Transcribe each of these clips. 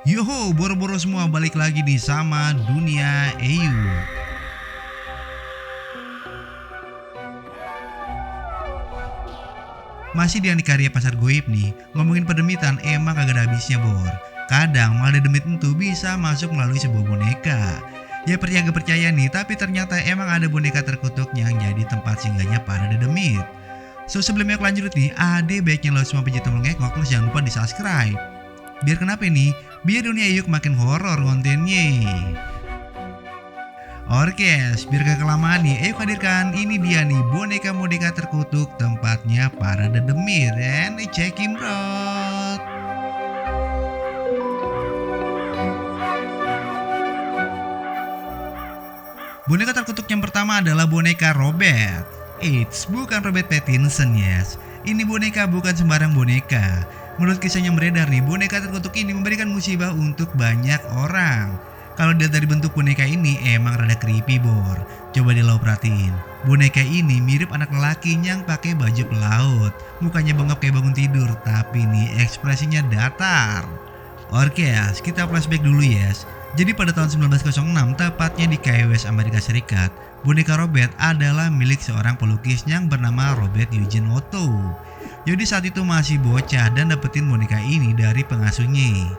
Yoho, boro-boro semua balik lagi nih sama Dunia EU. Masih di Karya Pasar Goib nih, ngomongin pedemitan emang kagak ada habisnya bor. Kadang malah demit itu bisa masuk melalui sebuah boneka. Ya percaya gak percaya nih, tapi ternyata emang ada boneka terkutuk yang jadi tempat singgahnya para dedemit. So sebelumnya aku lanjut nih, baiknya lo semua pencipta tombol ngekok, terus jangan lupa di subscribe. Biar kenapa nih? Biar Dunia Yuk makin horor kontennya. Oke, biar gak kelamaan nih, ayo hadirkan ini dia nih boneka-boneka terkutuk tempatnya para dedemit. And check him out. Boneka terkutuk yang pertama adalah boneka Robert. Eits, bukan Robert Pattinson yes. Ini boneka bukan sembarang boneka. Menurut kisah yang beredar nih, boneka terkutuk ini memberikan musibah untuk banyak orang. Kalau dilihat dari bentuk boneka ini emang rada creepy bor. Coba deh lo perhatiin. Boneka ini mirip anak lelaki yang pakai baju pelaut. Mukanya bengap kayak bangun tidur, tapi nih ekspresinya datar. Oke yes, kita flashback dulu yes. Jadi pada tahun 1906, tepatnya di Key West, Amerika Serikat, boneka Robert adalah milik seorang pelukis yang bernama Robert Eugene Otto. Jadi saat itu masih bocah dan dapetin boneka ini dari pengasuhnya.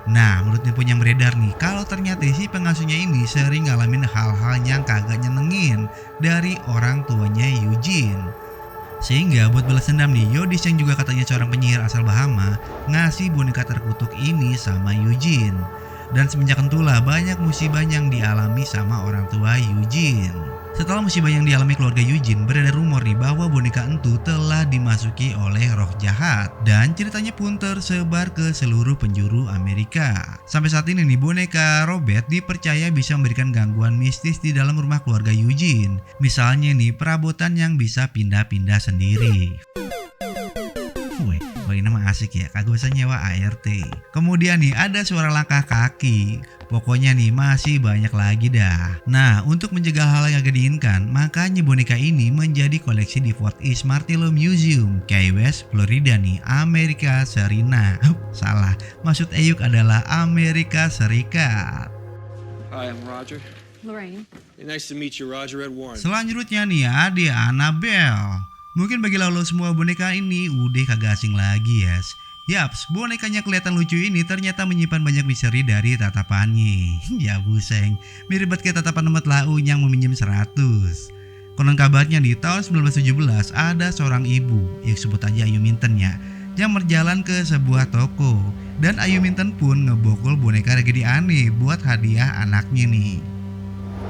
Nah, menurut info yang beredar nih, kalau ternyata si pengasuhnya ini sering ngalamin hal-hal yang kagak nyenengin dari orang tuanya Eugene. Sehingga buat balas dendam nih, Yodis yang juga katanya seorang penyihir asal Bahama ngasih boneka terkutuk ini sama Eugene. Dan semenjak itulah banyak musibah yang dialami sama orang tua Eugene. Setelah musibah yang dialami keluarga Eugene, beredar rumor nih bahwa boneka itu telah dimasuki oleh roh jahat. Dan ceritanya pun tersebar ke seluruh penjuru Amerika. Sampai saat ini nih, boneka Robert dipercaya bisa memberikan gangguan mistis di dalam rumah keluarga Eugene. Misalnya nih, perabotan yang bisa pindah-pindah sendiri. Wah ini mah asik ya, kagak usah nyewa ART. Kemudian nih ada suara langkah kaki. Pokoknya nih masih banyak lagi dah. Nah, untuk mencegah hal yang agak diinginkan, makanya boneka ini menjadi koleksi di Fort East Martello Museum, Key West, Florida nih, Amerika Serikat. Salah, maksud Eyuk adalah Amerika Serikat. Hi, I'm Roger. Lorraine. Nice to meet you, Roger Ed Warren. Selanjutnya nih ada Annabelle. Mungkin bagi lo semua boneka ini udah kagak asing lagi yes. Yaps, bonekanya kelihatan lucu ini ternyata menyimpan banyak misteri dari tatapannya. Ya buseng, mirip banget kayak tatapan Nemet Lau yang meminjam 100. Konon kabarnya di tahun 1917 ada seorang ibu, yang sebut aja Ayu Minten ya, yang berjalan ke sebuah toko. Dan Ayu Minten pun ngebokol boneka Raggedy Ann buat hadiah anaknya nih.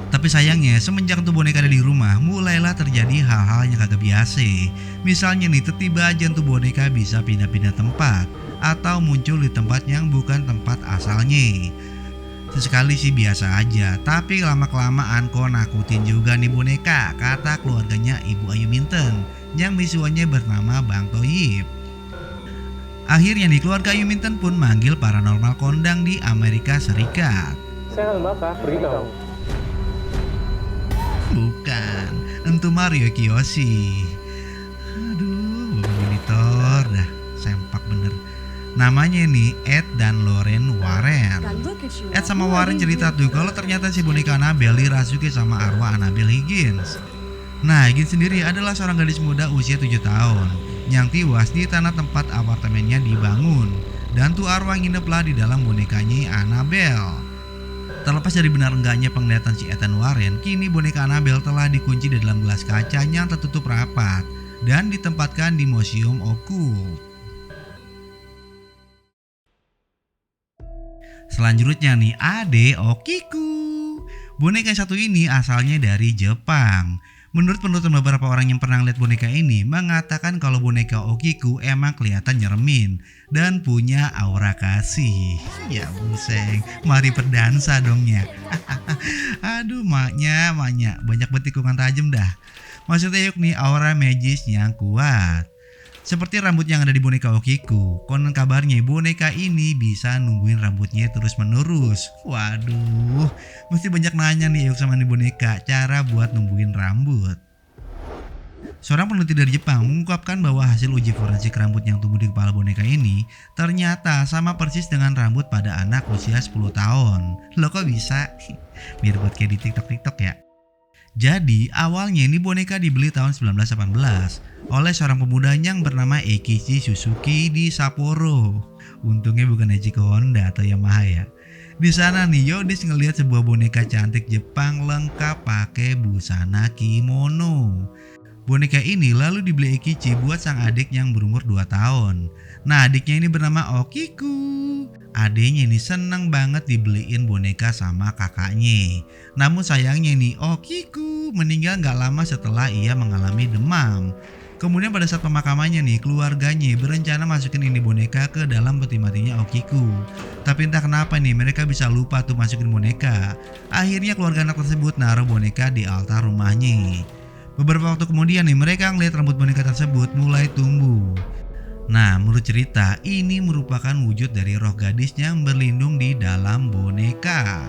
Tapi sayangnya semenjak tuh boneka ada di rumah, mulailah terjadi hal-hal yang kagak biasa. Misalnya nih, tiba-tiba aja tuh boneka bisa pindah-pindah tempat atau muncul di tempat yang bukan tempat asalnya. Sesekali sih biasa aja, tapi lama-kelamaan kok nakutin juga nih boneka, kata keluarganya Ibu Ayu Minten yang misuannya bernama Bang Toyib. Akhirnya nih keluarga Ayu Minten pun manggil paranormal kondang di Amerika Serikat. Saya akan bakar, beritahu. Bukan, itu Mario Kiyoshi. Aduh, monitor dah, sempak bener. Namanya nih Ed dan Lorraine Warren. Ed sama Warren cerita tuh kalau ternyata si boneka Annabelle dirasuki sama arwah Annabelle Higgins. Nah, Higgins sendiri adalah seorang gadis muda usia 7 tahun yang tewas di tanah tempat apartemennya dibangun. Dan tuh arwah ngineplah di dalam bonekanya Annabelle. Terlepas dari benar enggaknya penglihatan si Ethan Warren, kini boneka Annabelle telah dikunci di dalam gelas kaca yang tertutup rapat dan ditempatkan di Museum Occult. Selanjutnya nih ada Okiku. Boneka yang satu ini asalnya dari Jepang. Menurut penuturan beberapa orang yang pernah lihat boneka ini mengatakan kalau boneka Okiku emang kelihatan nyeremin dan punya aura kasih. Ya buseng, mari berdansa dongnya. Aduh maknya banyak banget tikungan tajam dah. Maksudnya yuk nih aura magis yang kuat. Seperti rambut yang ada di boneka Okiku, konon kabarnya boneka ini bisa nungguin rambutnya terus menerus. Waduh, mesti banyak nanya nih yuk sama nih boneka cara buat nungguin rambut. Seorang peneliti dari Jepang mengungkapkan bahwa hasil uji forensik rambut yang tumbuh di kepala boneka ini ternyata sama persis dengan rambut pada anak usia 10 tahun. Loh kok bisa? Mirip buat kayak di TikTok ya. Jadi awalnya ini boneka dibeli tahun 1918 oleh seorang pemuda yang bernama Eikichi Suzuki di Sapporo. Untungnya bukan Eiichiro Honda atau Yamaha ya. Di sana nih Yodis ngelihat sebuah boneka cantik Jepang lengkap pakai busana kimono. Boneka ini lalu dibeli Eikichi buat sang adik yang berumur 2 tahun. Nah, adiknya ini bernama Okiku. Adiknya ini seneng banget dibeliin boneka sama kakaknya. Namun sayangnya nih Okiku meninggal gak lama setelah ia mengalami demam. Kemudian pada saat pemakamannya nih, keluarganya berencana masukin ini boneka ke dalam peti matinya Okiku. Tapi entah kenapa nih mereka bisa lupa tuh masukin boneka. Akhirnya keluarga anak tersebut naruh boneka di altar rumahnya. Beberapa waktu kemudian nih mereka ngeliat rambut boneka tersebut mulai tumbuh. Nah, menurut cerita ini merupakan wujud dari roh gadis yang berlindung di dalam boneka.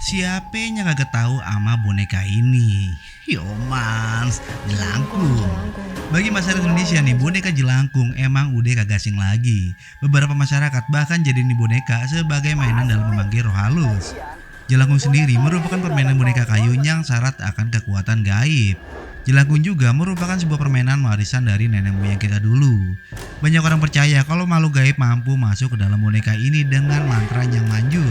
Siapa yang kagak tahu ama boneka ini? Yomans, jelangkung. Bagi masyarakat Indonesia nih, boneka jelangkung emang udah kagak asing lagi. Beberapa masyarakat bahkan jadi nih boneka sebagai mainan dalam memanggil roh halus. Jelangkung sendiri merupakan permainan boneka kayu yang syarat akan kekuatan gaib. Jelangkung juga merupakan sebuah permainan warisan dari nenek moyang kita dulu. Banyak orang percaya kalau makhluk gaib mampu masuk ke dalam boneka ini dengan mantra yang manjur.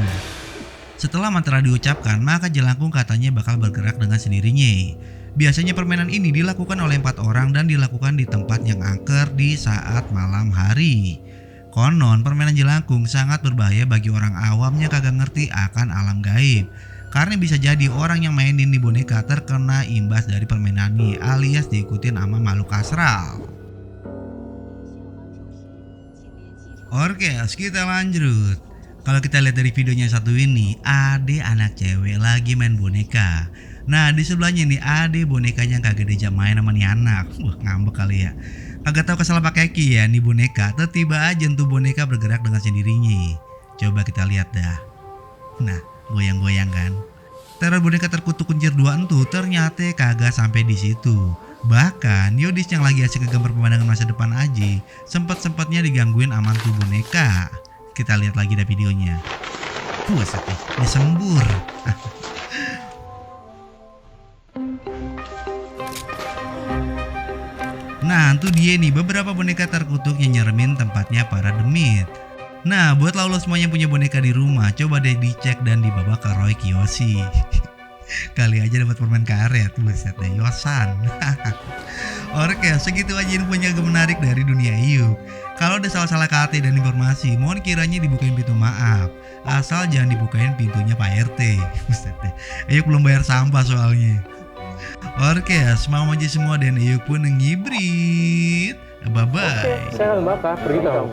Setelah mantra diucapkan, maka jelangkung katanya bakal bergerak dengan sendirinya. Biasanya permainan ini dilakukan oleh 4 orang dan dilakukan di tempat yang angker di saat malam hari. Konon permainan jelangkung sangat berbahaya bagi orang awam yang kagak ngerti akan alam gaib. Karena bisa jadi orang yang mainin di boneka terkena imbas dari permainan ini alias diikutin sama makhluk astral. Oke, kita lanjut. Kalau kita lihat dari videonya satu ini, ada anak cewek lagi main boneka. Nah, di sebelahnya nih ada bonekanya yang kagak diajak main sama nih anak. Wah, ngambek kali ya. Kagak tahu kesal pakai kaki ya nih boneka. Tiba aja tuh boneka bergerak dengan sendirinya. Coba kita lihat dah. Nah, goyang-goyang kan. Teror boneka terkutuk kuncir 2 entu ternyata kagak sampai di situ. Bahkan Yodis yang lagi asik ngegambar pemandangan masa depan aja sempet-sempetnya digangguin aman tuh boneka. Kita lihat lagi dah videonya. Buset nih, disembur. Nah, itu dia nih beberapa boneka terkutuk yang nyeremin tempatnya para demit. Nah, buat lo semuanya punya boneka di rumah, coba deh dicek dan dibawa ke Roy Kiyoshi. Kali aja dapat permen karet, buset deh, Yosan. Oke, segitu aja infonya agak menarik dari dunia Iyuk. Kalau ada salah-salah kata dan informasi, mohon kiranya dibukain pintu maaf. Asal jangan dibukain pintunya Pak RT. Buset deh, Iyuk belum bayar sampah soalnya. Oke, semangat aja semua dan Iyuk pun ngibrit. Bye bye. Oke, saya Al Maka, pergi kamu.